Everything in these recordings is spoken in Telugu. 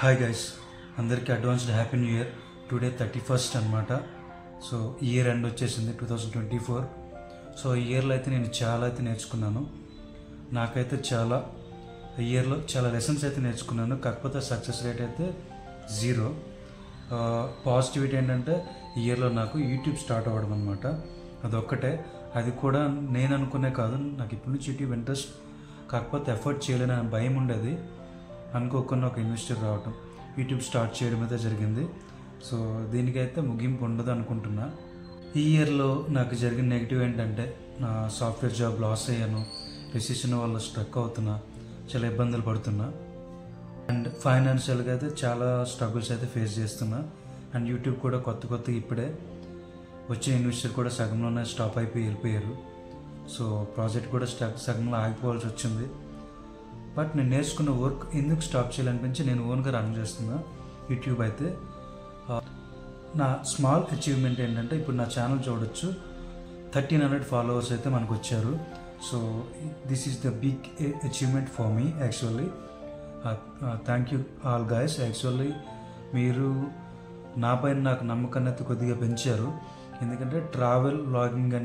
హాయ్ గైస్, అందరికీ advanced happy new year. Today 31st అనమాట. సో ఇయర్ ఎండ్ వచ్చేసింది 2024. సో ఈ ఇయర్లో అయితే నేను చాలా అయితే నేర్చుకున్నాను. నాకైతే ఇయర్లో చాలా లెసన్స్ అయితే నేర్చుకున్నాను. కాకపోతే సక్సెస్ రేట్ అయితే 0. పాజిటివిటీ ఏంటంటే ఈ ఇయర్లో నాకు యూట్యూబ్ స్టార్ట్ అవ్వడం అనమాట. అదొక్కటే. అది కూడా నేను అనుకునే కాదు, నాకు ఇప్పటి నుంచి యూట్యూబ్ ఇంట్రెస్ట్, కాకపోతే ఎఫర్ట్ చేయలేని భయం ఉండేది. అనుకోకుండా ఒక ఇన్వెస్టర్ రావటం, యూట్యూబ్ స్టార్ట్ చేయడం అయితే జరిగింది. సో దీనికైతే ముగింపు ఉండదు అనుకుంటున్నా. ఈ ఇయర్లో నాకు జరిగిన నెగిటివ్ ఏంటంటే నా సాఫ్ట్వేర్ జాబ్ లాస్ అయ్యాను, రిసెషన్ వల్ల స్ట్రక్ అవుతున్నా, చాలా ఇబ్బందులు పడుతున్నా, అండ్ ఫైనాన్షియల్గా అయితే చాలా స్ట్రగుల్స్ అయితే ఫేస్ చేస్తున్నా. అండ్ యూట్యూబ్ కూడా కొత్త ఇప్పుడే వచ్చిన ఇన్వెస్టర్ కూడా సగంలోనే స్టాప్ అయిపోయి వెళ్ళిపోయారు. సో ప్రాజెక్ట్ కూడా సగంలో ఆగిపోవాల్సి వచ్చింది. బట్ నేను నేర్చుకున్న వర్క్ ఎందుకు స్టాప్ చేయాలనిపించి నేను ఓన్గా రన్ చేస్తున్నా యూట్యూబ్ అయితే. నా స్మాల్ అచీవ్మెంట్ ఏంటంటే ఇప్పుడు నా ఛానల్ చూడొచ్చు, 1300 ఫాలోవర్స్ అయితే మనకు వచ్చారు. So this is the big achievement for me actually. Thank you all guys. Actually మీరు నా పైన నాకు నమ్మకాన్ని అయితే కొద్దిగా పెంచారు. ఎందుకంటే ట్రావెల్ వ్లాగింగ్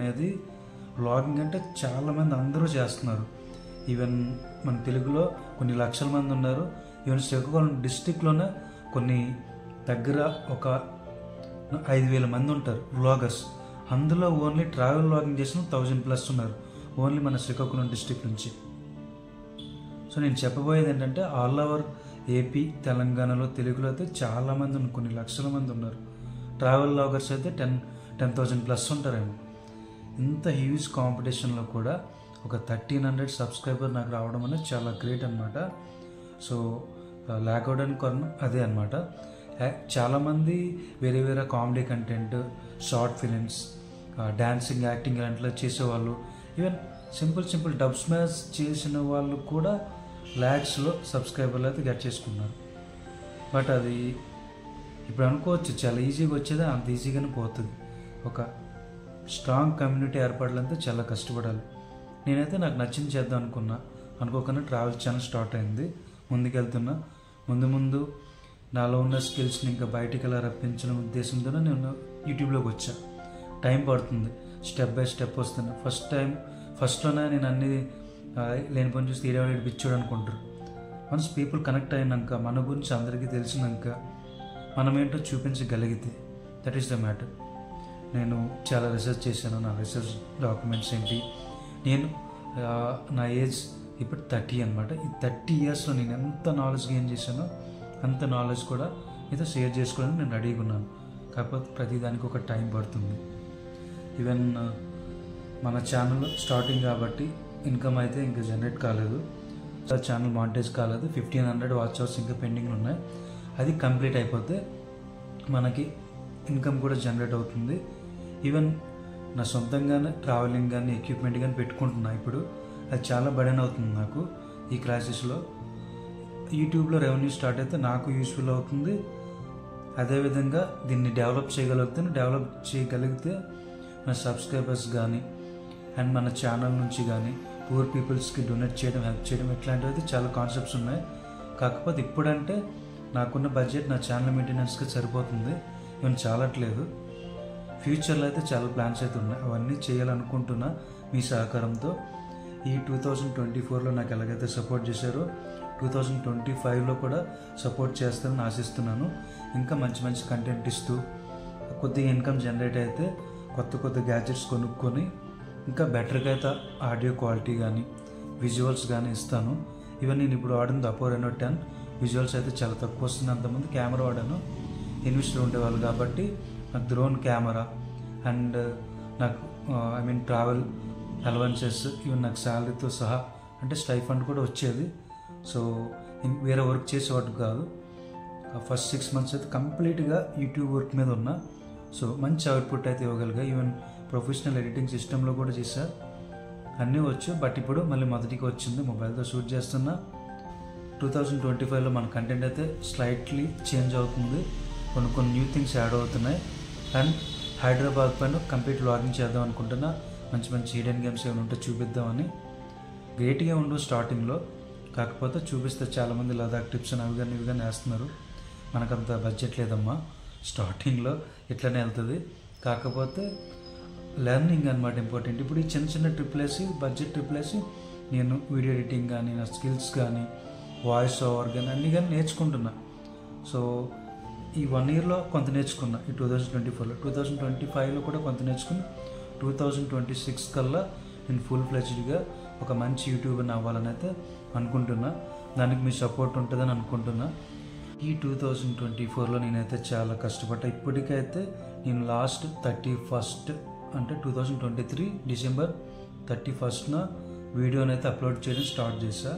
అంటే చాలామంది అందరూ చేస్తున్నారు. ఈవెన్ మన తెలుగులో కొన్ని లక్షల మంది ఉన్నారు. ఈవెన్ శ్రీకాకుళం డిస్టిక్లోనే కొన్ని దగ్గర ఒక 5000 మంది ఉంటారు వ్లాగర్స్. అందులో ఓన్లీ ట్రావెల్ వ్లాగింగ్ చేసిన 1000+ ఉన్నారు ఓన్లీ మన శ్రీకాకుళం డిస్టిక్ నుంచి. సో నేను చెప్పబోయేది ఏంటంటే ఆల్ ఓవర్ ఏపీ, తెలంగాణలో, తెలుగులో అయితే చాలామంది ఉన్నారు, కొన్ని లక్షల మంది ఉన్నారు. ట్రావెల్ వ్లాగర్స్ అయితే 10,000+ ఉంటారేమో. ఇంత హ్యూజ్ కాంపిటీషన్లో కూడా ఒక 1300 సబ్స్క్రైబర్ నాకు రావడం అనేది చాలా గ్రేట్ అనమాట. సో ల్యాక్ అవడానికి కారణం అదే అనమాట. చాలామంది వేరే comedy content, short films, dancing, acting ఇలాంటిలో చేసేవాళ్ళు, ఈవెన్ సింపుల్ డబ్ స్మాష్ చేసిన వాళ్ళు కూడా ల్యాక్స్లో సబ్స్క్రైబర్లు అయితే గెట్ చేసుకున్నారు. బట్ అది ఇప్పుడు అనుకోవచ్చు చాలా ఈజీగా వచ్చేది, అంత ఈజీగానే పోతుంది. ఒక స్ట్రాంగ్ కమ్యూనిటీ ఏర్పడాలంటే చాలా కష్టపడాలి. నేనైతే నాకు నచ్చింది చేద్దాం అనుకోకుండా ట్రావెల్ ఛానల్ స్టార్ట్ అయింది. ముందుకెళ్తున్నా. ముందు నాలో ఉన్న స్కిల్స్ని ఇంకా బయటికి ఎలా రప్పించడం ఉద్దేశంతోనే నేను యూట్యూబ్లోకి వచ్చా. టైం పడుతుంది, స్టెప్ బై స్టెప్ వస్తున్నా. ఫస్ట్లోనే నేను అన్ని లేని పని చూసి తీరేవాళ్ళు పిచ్చోడు అనుకుంటారు. వన్స్ పీపుల్ కనెక్ట్ అయినాక, మన గురించి అందరికీ తెలిసినాక, మనం ఏంటో చూపించగలిగితే దట్ ఈస్ ద మ్యాటర్. నేను చాలా రీసెర్చ్ చేశాను. నా రీసెర్చ్ డాక్యుమెంట్స్ ఏంటి, నా ఏజ్ ఇప్పుడు 30 అనమాట. ఈ 30 ఇయర్స్లో నేను ఎంత నాలెడ్జ్ గెయిన్ చేశానో అంత నాలెడ్జ్ కూడా మీతో షేర్ చేసుకోవడానికి నేను రెడీగా ఉన్నాను. కాకపోతే ప్రతిదానికి ఒక టైం పడుతుంది. ఈవెన్ మన ఛానల్ స్టార్టింగ్ కాబట్టి ఇన్కమ్ అయితే ఇంకా జనరేట్ కాలేదు. ఛానల్ మానిటైజ్ కాలేదు. 1500 వాచ్ అవర్స్ ఇంకా పెండింగ్ ఉన్నాయి. అది కంప్లీట్ అయిపోతే మనకి ఇన్కమ్ కూడా జనరేట్ అవుతుంది. ఈవెన్ నా సొంతంగానే ట్రావెలింగ్ కానీ ఎక్విప్మెంట్ కానీ పెట్టుకుంటున్నా. ఇప్పుడు అది చాలా బర్డెన్ అవుతుంది నాకు ఈ క్రైసిస్లో. యూట్యూబ్లో రెవెన్యూ స్టార్ట్ అయితే నాకు యూస్ఫుల్ అవుతుంది. అదేవిధంగా దీన్ని డెవలప్ చేయగలిగితే మన సబ్స్క్రైబర్స్ కానీ అండ్ మన ఛానల్ నుంచి కానీ పూర్ పీపుల్స్కి డొనేట్ చేయడం, హెల్ప్ చేయడం, ఇట్లాంటివి అయితే చాలా కాన్సెప్ట్స్ ఉన్నాయి. కాకపోతే ఇప్పుడంటే నాకున్న బడ్జెట్ నా ఛానల్ మెయింటెనెన్స్కి సరిపోతుంది. ఇవన్నీ చాలట్లేదు. ఫ్యూచర్లో అయితే చాలా ప్లాన్స్ అయితే ఉన్నాయి. అవన్నీ చేయాలనుకుంటున్నా మీ సహకారంతో. ఈ 2024లో నాకు ఎలాగైతే సపోర్ట్ చేశారో 2025లో కూడా సపోర్ట్ చేస్తారని ఆశిస్తున్నాను. ఇంకా మంచి కంటెంట్ ఇస్తూ కొద్దిగా ఇన్కమ్ జనరేట్ అయితే కొత్త గ్యాడ్జెట్స్ కొనుక్కొని ఇంకా బెటర్గా అయితే ఆడియో క్వాలిటీ కానీ విజువల్స్ కానీ ఇస్తాను. ఈవెన్ నేను ఇప్పుడు వాడింది Oppo Reno 10. విజువల్స్ అయితే చాలా తక్కువ వస్తుంది. అంతమంది కెమెరా వాడాను, ఇన్వెస్టర్ ఉండేవాళ్ళు కాబట్టి నాకు డ్రోన్ కెమెరా అండ్ నాకు ట్రావెల్ అలవెన్సెస్, ఈవెన్ నాకు శాలరీతో సహా అంటే స్టైఫండ్ కూడా వచ్చేది. సో వేరే వర్క్ చేసేవాడు కాదు. ఫస్ట్ 6 months అయితే కంప్లీట్గా యూట్యూబ్ వర్క్ మీద ఉన్నా. సో మంచి అవుట్పుట్ అయితే ఇవ్వగలిగా. ఈవెన్ ప్రొఫెషనల్ ఎడిటింగ్ సిస్టంలో కూడా చేశా, అన్నీ వచ్చు. బట్ ఇప్పుడు మళ్ళీ మొదటికి వచ్చింది, మొబైల్తో షూట్ చేస్తున్నా. 2025లో మన కంటెంట్ అయితే స్లైట్లీ చేంజ్ అవుతుంది. కొన్ని న్యూ థింగ్స్ యాడ్ అవుతున్నాయి. అండ్ హైదరాబాద్ పైన కంప్లీట్ వ్లాగింగ్ చేద్దాం అనుకుంటున్నా. మంచి హిడెన్ గేమ్స్ ఏమైనా ఉంటే చూపిద్దామని. గ్రేట్గా ఉండు స్టార్టింగ్లో, కాకపోతే చూపిస్తే చాలామంది లదాఖ్ టిప్స్ అని అవి కానీ వేస్తున్నారు. మనకంత బడ్జెట్ లేదమ్మా, స్టార్టింగ్లో ఇట్లనే వెళ్తుంది. కాకపోతే లెర్నింగ్ అనమాట ఇంపార్టెంట్. ఇప్పుడు ఈ చిన్న చిన్న ట్రిప్లు వేసి బడ్జెట్ ట్రిప్లు వేసి నేను వీడియో ఎడిటింగ్ కానీ, నా స్కిల్స్ కానీ, వాయిస్ ఓవర్ కానీ అన్నీ కానీ నేర్చుకుంటున్నా. సో ఈ 1 ఇయర్లో కొంత నేర్చుకున్నా, ఈ 2024లో. 2025లో కూడా కొంత నేర్చుకుని 2026 కల్లా నేను ఫుల్ ఫ్లెడ్జ్డ్గా ఒక మంచి యూట్యూబర్ని అవ్వాలని అయితే అనుకుంటున్నా. దానికి మీ సపోర్ట్ ఉంటుందని అనుకుంటున్నా. ఈ 2024లో నేనైతే చాలా కష్టపడ్డా. ఇప్పటికైతే నేను లాస్ట్ 31st అంటే 2023 డిసెంబర్ 31న వీడియోనైతే అప్లోడ్ చేయడం స్టార్ట్ చేశా.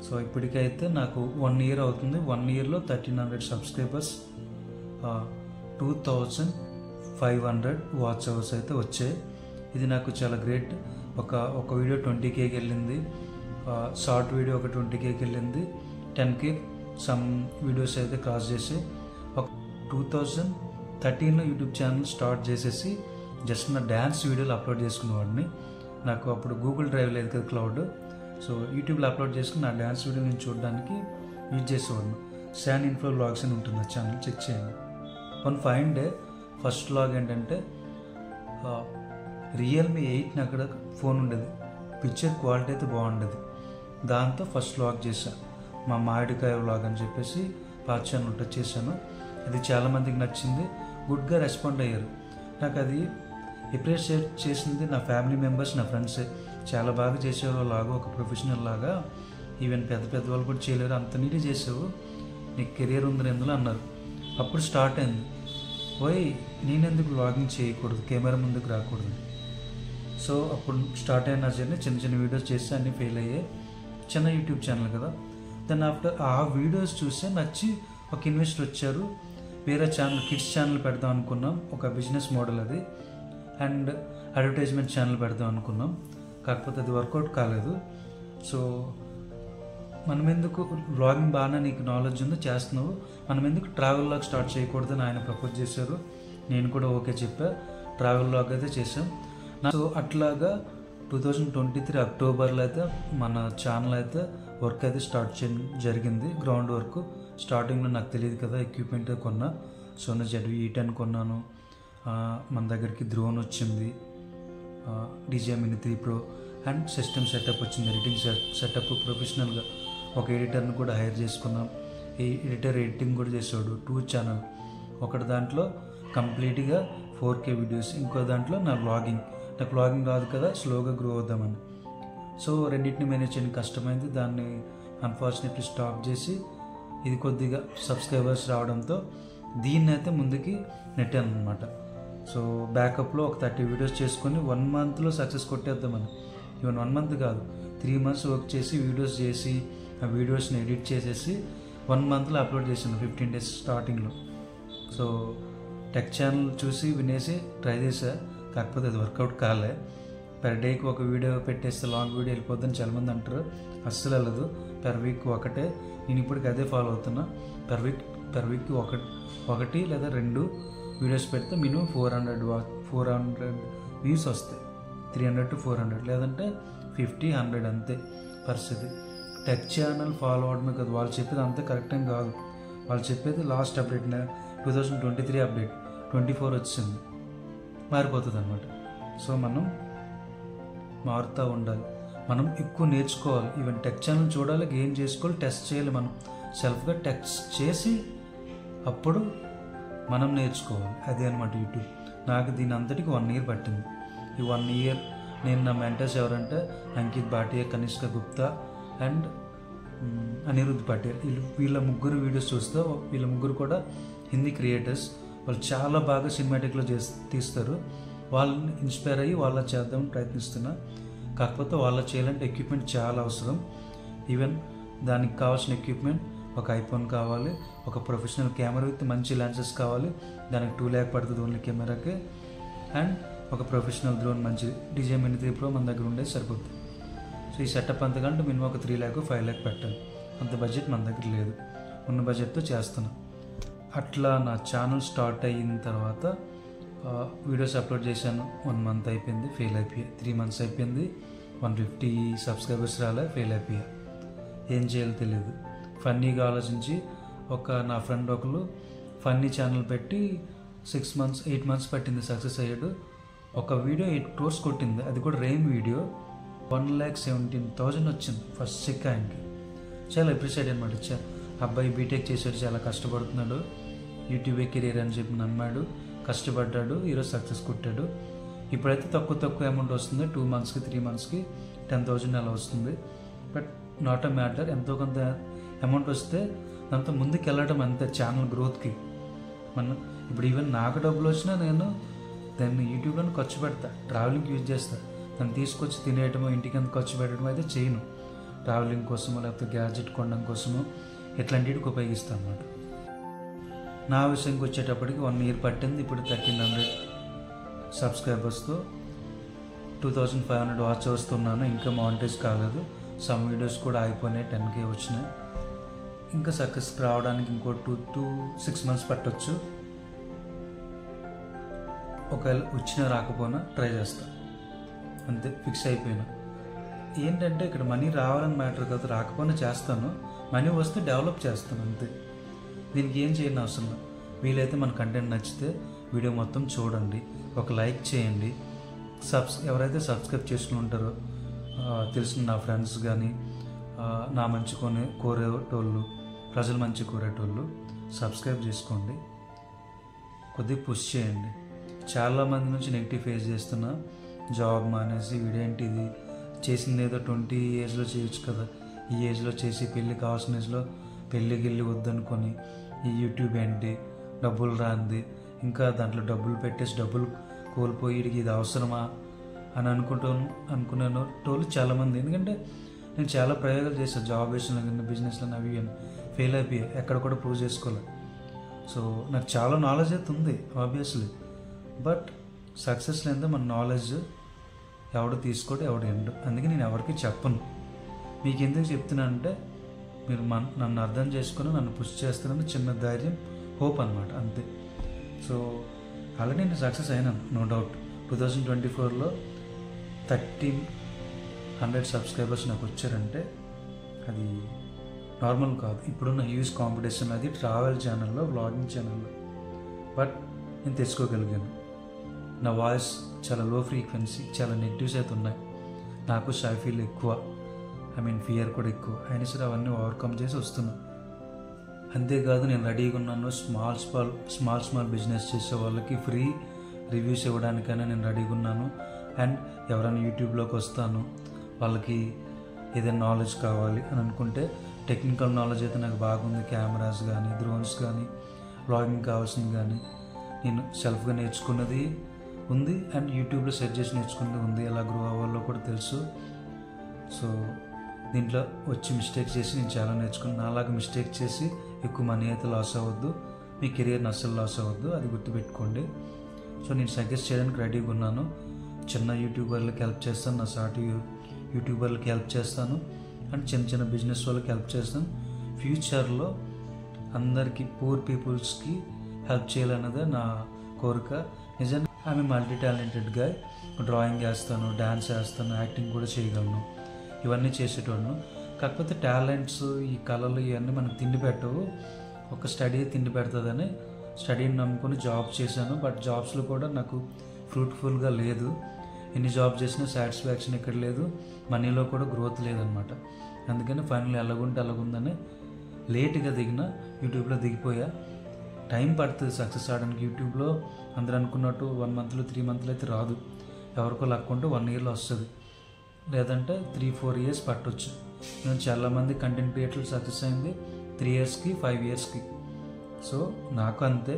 సో ఇప్పటికైతే నాకు 1 ఇయర్ అవుతుంది. 1 ఇయర్లో 1300 సబ్స్క్రైబర్స్, 2500 వాచ్ అవర్స్ అయితే వచ్చాయి. ఇది నాకు చాలా గ్రేట్. ఒక వీడియో 20Kకి వెళ్ళింది, షార్ట్ వీడియో ఒక 20Kకి వెళ్ళింది, 10K సమ్ వీడియోస్ అయితే క్రాస్ చేసి. ఒక 2013లో యూట్యూబ్ ఛానల్ స్టార్ట్ చేసేసి జస్ట్ నా డ్యాన్స్ వీడియోలు అప్లోడ్ చేసుకునేవాడిని. నాకు అప్పుడు గూగుల్ డ్రైవ్ లేదు కదా, క్లౌడ్. సో యూట్యూబ్లో అప్లోడ్ చేసుకుని నా డ్యాన్స్ వీడియో నేను చూడడానికి యూజ్ చేసేవాడిని. శాన్ ఇన్ఫ్లో వ్లాగ్స్ అని ఉంటుంది, ఆ ఛానల్ చెక్ చేయండి. One fine day first vlog ఏంటంటే రియల్మీ 8 అక్కడ ఫోన్ ఉండేది, పిక్చర్ క్వాలిటీ అయితే బాగుండేది. దాంతో ఫస్ట్ వ్లాగ్ చేశాను, మా మామిడికాయ వ్లాగ్ అని చెప్పేసి పాత ఛానల్ టచ్ చేశాను. అది చాలామందికి నచ్చింది, గుడ్గా రెస్పాండ్ అయ్యారు. నాకు అది అప్రిషియేట్ చేసింది నా ఫ్యామిలీ మెంబర్స్, నా ఫ్రెండ్సే. చాలా బాగా చేసేవారు లాగా, ఒక ప్రొఫెషనల్ లాగా. ఈవెన్ పెద్ద పెద్ద వాళ్ళు కూడా చేయలేరు, అంత నీట్గా చేసావు, నీకు కెరియర్ ఉందని ఎందులో అన్నారు. అప్పుడు స్టార్ట్ అయింది, నేనెందుకు వ్లాగింగ్ చేయకూడదు, కెమెరా ముందుకు రాకూడదు. సో అప్పుడు స్టార్ట్ అయిన జర్నీ. చిన్న చిన్న వీడియోస్ చేస్తే అన్నీ ఫెయిల్ అయ్యాయి, చిన్న యూట్యూబ్ ఛానల్ కదా. దెన్ ఆఫ్టర్ ఆ వీడియోస్ చూస్తే నచ్చి ఒక ఇన్వెస్టర్ వచ్చారు. వేరే ఛానల్, కిడ్స్ ఛానల్ పెడదాం అనుకున్నాం, ఒక బిజినెస్ మోడల్ అది. అండ్ అడ్వర్టైజ్మెంట్ ఛానల్ పెడదాం అనుకున్నాం, కాకపోతే అది వర్కౌట్ కాలేదు. సో మనం ఎందుకు వ్లాగింగ్ బాగానే నీకు నాలెడ్జ్ ఉందో చేస్తున్నావు, మనం ఎందుకు ట్రావెల్ వ్లాగ్ స్టార్ట్ చేయకూడదని ఆయన ప్రపోజ్ చేశారు. నేను కూడా ఓకే చెప్పా, ట్రావెల్ వ్లాగ్ అయితే చేసాం. సో అట్లాగా 2023 అక్టోబర్లో అయితే మన ఛానల్ అయితే వర్క్ అయితే స్టార్ట్ చేయడం జరిగింది. గ్రౌండ్ వర్క్ స్టార్టింగ్లో నాకు తెలియదు కదా, ఎక్విప్మెంట్ కొన్నా. సోనీ ZV-E10 కొన్నాను, మన దగ్గరికి డ్రోన్ వచ్చింది, DJI Mini 3 Pro and system setup వచ్చింది, ఎడిటింగ్ సెటప్ ప్రొఫెషనల్గా. ఒక ఎడిటర్ని కూడా హైర్ చేసుకున్నాం. ఈ ఎడిటర్ ఎడిటింగ్ కూడా చేసాడు. 2 ఛానల్, ఒకటి దాంట్లో కంప్లీట్గా 4K వీడియోస్, ఇంకో దాంట్లో నాకు వ్లాగింగ్ రాదు కదా, స్లోగా గ్రో అవుదామని. సో రెండింటిని మేనేజ్ చేయడం కష్టమైంది. దాన్ని అన్ఫార్చునేట్లీ స్టాప్ చేసి ఇది కొద్దిగా సబ్స్క్రైబర్స్ రావడంతో దీన్ని అయితే ముందుకి నెట్టాను అనమాట. సో బ్యాకప్లో ఒక 30 వీడియోస్ చేసుకొని 1 మంత్లో సక్సెస్ కొట్టేద్దామని. ఈవెన్ 1 మంత్ కాదు, 3 months వర్క్ చేసి వీడియోస్ చేసి ఆ వీడియోస్ని ఎడిట్ చేసేసి 1 monthలో అప్లోడ్ చేశాను, 15 days స్టార్టింగ్లో. సో టెక్ ఛానల్ చూసి వినేసి ట్రై చేశా, కాకపోతే అది వర్కౌట్ కాలే. పర్ డేకి ఒక వీడియో పెట్టేస్తే లాంగ్ వీడియో వెళ్ళిపోద్దని చాలామంది అంటారు, అస్సలు వెళ్ళదు. పర్ వీక్ ఒకటే, నేను ఇప్పటికి అదే ఫాలో అవుతున్నా. పర్ వీక్ ఒకటి లేదా 2 వీడియోస్ పెడితే మినిమం 400 వ్యూస్ వస్తాయి. 300 to 400, లేదంటే 50-100 అంతే పరిస్థితి. టెక్ ఛానల్ ఫాలో అవడమే కదా, వాళ్ళు చెప్పేది అంతే కరెక్ట్ ఏం కాదు. వాళ్ళు చెప్పేది లాస్ట్ అప్డేట్ 2023 అప్డేట్ 24 వచ్చింది, మారిపోతుంది అనమాట. సో మనం మారుతూ ఉండాలి, మనం ఎక్కువ నేర్చుకోవాలి. ఈవెన్ టెక్ ఛానల్ చూడాలి, గెయిన్ చేసుకోవాలి, టెస్ట్ చేయాలి. మనం సెల్ఫ్గా టెస్ట్ చేసి అప్పుడు మనం నేర్చుకోవాలి. అదే అనమాట యూట్యూబ్. నాకు దీని అంతటికి 1 year పట్టింది. ఈ 1 year నేను నా మెంటర్స్ ఎవరంటే అంకిత్ భాటియా, కనిష్క గుప్తా అండ్ అనిరుద్ధ్ పటేల్. వీళ్ళ ముగ్గురు వీడియోస్ చూస్తే, వీళ్ళ ముగ్గురు కూడా హిందీ క్రియేటర్స్. వాళ్ళు చాలా బాగా సినిమాటిక్లో తీస్తారు. వాళ్ళని ఇన్స్పైర్ అయ్యి వాళ్ళ చేద్దామని ప్రయత్నిస్తున్నా. కాకపోతే వాళ్ళ చేయాలంటే ఎక్విప్మెంట్ చాలా అవసరం. ఈవెన్ దానికి కావాల్సిన ఎక్విప్మెంట్, ఒక ఐఫోన్ కావాలి, ఒక ప్రొఫెషనల్ కెమెరా విత్ మంచి లెన్సెస్ కావాలి, దానికి 2 lakh పడుతుంది ఓన్లీ కెమెరాకి. అండ్ ఒక ప్రొఫెషనల్ డ్రోన్ మంచి DJI Mini 3 Pro మన దగ్గర ఉండేది సరిపోతుంది. సో ఈ సెటప్ అంతకంటే మినిమం ఒక 3 lakh 5 lakh పెట్టాలి. అంత బడ్జెట్ మన దగ్గర లేదు, ఉన్న బడ్జెట్తో చేస్తున్నాం. అట్లా నా ఛానల్ స్టార్ట్ అయిన తర్వాత వీడియోస్ అప్లోడ్ చేశాను. 1 month అయిపోయింది, ఫెయిల్ అయిపోయా. 3 months అయిపోయింది, 150 సబ్స్క్రైబర్స్ రాలే, ఫెయిల్ అయిపోయా. ఏం చేయాలో తెలియదు. ఫన్నీగా ఆలోచించి నా ఫ్రెండ్ ఒకరు ఫన్నీ ఛానల్ పెట్టి 8 months పట్టింది, సక్సెస్ అయ్యాడు. ఒక వీడియో 8 crores కొట్టింది, అది కూడా రేమ్ వీడియో. 1,17,000 వచ్చింది ఫస్ట్ చెక్ ఆయనకి. చాలా అప్రిషియేట్ అనమాట. అబ్బాయి బీటెక్ చేశాడు, చాలా కష్టపడుతున్నాడు, యూట్యూబే కెరీర్ అని చెప్పి నమ్మాడు, కష్టపడ్డాడు, ఈరోజు సక్సెస్ కొట్టాడు. ఇప్పుడైతే తక్కువ అమౌంట్ వస్తుంది, 2 monthsకి 3 monthsకి 10,000 అలా వస్తుంది. బట్ నాట్ అ మ్యాటర్, ఎంతో కొంత అమౌంట్ వస్తే దాంతో ముందుకు వెళ్ళడం అంతే ఛానల్ గ్రోత్కి. ఇప్పుడు ఈవెన్ నాకు డబ్బులు వచ్చినా నేను దాన్ని యూట్యూబ్లో ఖర్చు పెడతా, ట్రావెలింగ్కి యూజ్ చేస్తా. దాన్ని తీసుకొచ్చి తినేయటమో ఇంటికి అంత ఖర్చు పెట్టడం అయితే చేయను. ట్రావెలింగ్ కోసమో లేకపోతే గ్యాడ్జెట్ కొనడం కోసమో ఇట్లాంటికి ఉపయోగిస్తాను అన్నమాట. నా విషయంకి వచ్చేటప్పటికి 1 year పట్టింది. ఇప్పుడు 1,300 సబ్స్క్రైబర్స్తో 2,500 వాచ్ అవర్స్తో ఉన్నాను. ఇంకా మానిటైజ్ కాలేదు, సమ్ వీడియోస్ కూడా అయిపోయినాయి, 10K వచ్చినాయి. ఇంకా సక్సెస్ రావడానికి ఇంకో 2 to 6 months పట్టొచ్చు. ఒకవేళ వచ్చినా రాకపోయినా ట్రై చేస్తా, అంతే ఫిక్స్ అయిపోయినా. ఏంటంటే ఇక్కడ మనీ రావాలని మ్యాటర్ కాదు, రాకపోయినా చేస్తాను, మనీ వస్తే డెవలప్ చేస్తాను అంతే. దీనికి ఏం చేయని అవసరం లేదు. వీలైతే మన కంటెంట్ నచ్చితే వీడియో మొత్తం చూడండి, ఒక లైక్ చేయండి. ఎవరైతే సబ్స్క్రైబ్ చేసుకుని ఉంటారో తెలిసిన నా ఫ్రెండ్స్ కానీ నా మంచి కోరేటోళ్ళు, ప్రజలు మంచి కోరేటోళ్ళు సబ్స్క్రైబ్ చేసుకోండి, కొద్దిగా పుష్ చేయండి. చాలామంది నుంచి నెగిటివ్ ఫేస్ చేస్తున్నా, జాబ్ మానేసి వీడేంటి ఇది చేసింది ఏదో 20 yearsలో చేయొచ్చు కదా, ఈ ఏజ్లో చేసి పెళ్ళి కావాల్సిన ఏజ్లో పెళ్ళికి వద్దనుకొని ఈ యూట్యూబ్ ఏంటి డబ్బులు రాంది, ఇంకా దాంట్లో డబ్బులు పెట్టేసి డబ్బులు కోల్పోయి వీడికి ఇది అవసరమా అని అనుకున్నాను టోళ్ళు చాలామంది. ఎందుకంటే నేను చాలా ప్రయోగాలు చేశాను, జాబ్ విషయంలో కానీ బిజినెస్లో అవి ఫెయిల్ అయిపోయాయి, ఎక్కడ కూడా ప్రూవ్ చేసుకోవాలి. సో నాకు చాలా నాలెడ్జ్ అయితే ఉంది ఆబ్వియస్లీ, బట్ సక్సెస్ లేదా మన నాలెడ్జ్ ఎవడు తీసుకోడు, ఎవడు ఎండు. అందుకే నేను ఎవరికి చెప్పను. మీకు ఎందుకు చెప్తున్నానంటే మీరు నన్ను అర్థం చేసుకుని నన్ను పుష్ చేస్తానని చిన్న ధైర్యం, హోప్ అనమాట, అంతే. సో ఆల్రెడీ నేను సక్సెస్ అయినాను, నో డౌట్. 2024లో 1,300 సబ్స్క్రైబర్స్ నాకు వచ్చారంటే అది నార్మల్ కాదు. ఇప్పుడున్న హ్యూజ్ కాంపిటీషన్, అది ట్రావెల్ ఛానల్లో, వ్లాగింగ్ ఛానల్లో. బట్ నేను తెచ్చుకోగలిగాను. నా వాయిస్ చాలా లో ఫ్రీక్వెన్సీ, చాలా నెగిటివ్స్ అయితే ఉన్నాయి, నాకు షై ఫీల్ ఎక్కువ, ఫియర్ కూడా ఎక్కువ. అయినా సరే అవన్నీ ఓవర్కమ్ చేసి వస్తున్నాను. అంతేకాదు నేను రెడీగా ఉన్నాను స్మాల్ బిజినెస్ చేసే వాళ్ళకి ఫ్రీ రివ్యూస్ ఇవ్వడానికైనా నేను రెడీగా ఉన్నాను. అండ్ ఎవరైనా యూట్యూబ్లోకి వస్తాను, వాళ్ళకి ఏదైనా నాలెడ్జ్ కావాలి అని అనుకుంటే, టెక్నికల్ నాలెడ్జ్ అయితే నాకు బాగుంది, కెమెరాస్ కానీ డ్రోన్స్ కానీ వ్లాగింగ్ కావాల్సింది కానీ నేను సెల్ఫ్గా నేర్చుకున్నది ఉంది, అండ్ యూట్యూబ్లో సెర్చ్ చేసి నేర్చుకున్నది ఉంది. ఎలా గ్రో అవ్వాలో కూడా తెలుసు. సో దీంట్లో వచ్చి మిస్టేక్ చేసి నేను చాలా నేర్చుకున్నాను. అలాగే మిస్టేక్ చేసి ఎక్కువ మనీ అయితే లాస్ అవ్వద్దు, మీ కెరియర్ని అస్సలు లాస్ అవ్వద్దు, అది గుర్తుపెట్టుకోండి. సో నేను సజెస్ట్ చేయడానికి రెడీగా ఉన్నాను. చిన్న యూట్యూబర్లకి హెల్ప్ చేస్తాను, నా సాటి యూట్యూబర్లకి హెల్ప్ చేస్తాను, అండ్ చిన్న బిజినెస్ వాళ్ళకి హెల్ప్ చేస్తాను. ఫ్యూచర్లో అందరికీ పూర్ పీపుల్స్కి హెల్ప్ చేయాలన్నదే నా కోరిక. నిజంగా ఆమె మల్టీ టాలెంటెడ్ గా, డ్రాయింగ్ చేస్తాను, డ్యాన్స్ చేస్తాను, యాక్టింగ్ కూడా చేయగలను, ఇవన్నీ చేసేటోళ్ళను. కాకపోతే టాలెంట్స్, ఈ కళలు ఇవన్నీ మనకు తిండి పెట్టవు, ఒక స్టడీ తిండి పెడుతుందని స్టడీని నమ్ముకొని జాబ్ చేశాను. బట్ జాబ్స్లో కూడా నాకు ఫ్రూట్ఫుల్గా లేదు. ఎన్ని జాబ్ చేసినా సాటిస్ఫాక్షన్ ఎక్కడ లేదు, మనీలో కూడా గ్రోత్ లేదనమాట. అందుకని ఫైనల్ ఎలాగుంటే అలాగుందని లేట్గా దిగిన యూట్యూబ్లో దిగిపోయా. టైం పడుతుంది సక్సెస్ అవడానికి. యూట్యూబ్లో అందరూ అనుకున్నట్టు 1 monthలో 3 monthలో అయితే రాదు. ఎవరికో లక్కుంటే 1 yearలో వస్తుంది, లేదంటే 3-4 years పట్టవచ్చు. నేను చాలామంది కంటెంట్ క్రియేటర్లు సక్సెస్ అయింది 3 yearsకి 5 yearsకి. సో నాకు అంతే.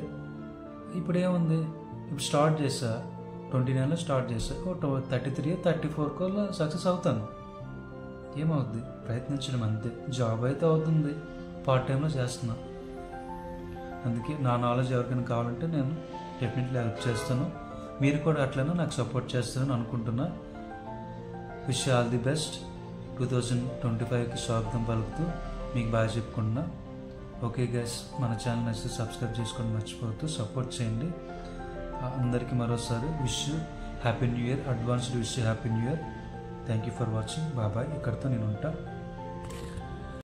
ఇప్పుడు ఏముంది, ఇప్పుడు స్టార్ట్ చేసా 29లో స్టార్ట్ చేసా, 33-34 సక్సెస్ అవుతాను. ఏమవుద్ది, ప్రయత్నించడం అంతే. జాబ్ అయితే అవుతుంది, పార్ట్ టైంలో చేస్తున్నా. అందుకే నా నాలెడ్జ్ ఎవరికైనా కావాలంటే నేను డెఫినెట్లీ హెల్ప్ చేస్తాను. మీరు కూడా అట్లనే నాకు సపోర్ట్ చేస్తారని అనుకుంటున్నా. Wish all the best. 2025కి స్వాగతం పలుకుతూ మీకు బాగా చెప్పుకుంటున్నా. ఓకే గైస్, మన ఛానల్ నచ్చితే సబ్స్క్రైబ్ చేసుకోండి, మర్చిపోవద్దు, సపోర్ట్ చేయండి. అందరికీ మరోసారి wish happy new year, advanced wish happy new year. Thank you for watching. Bye bye. ఇక్కడితో నేను ఉంటా.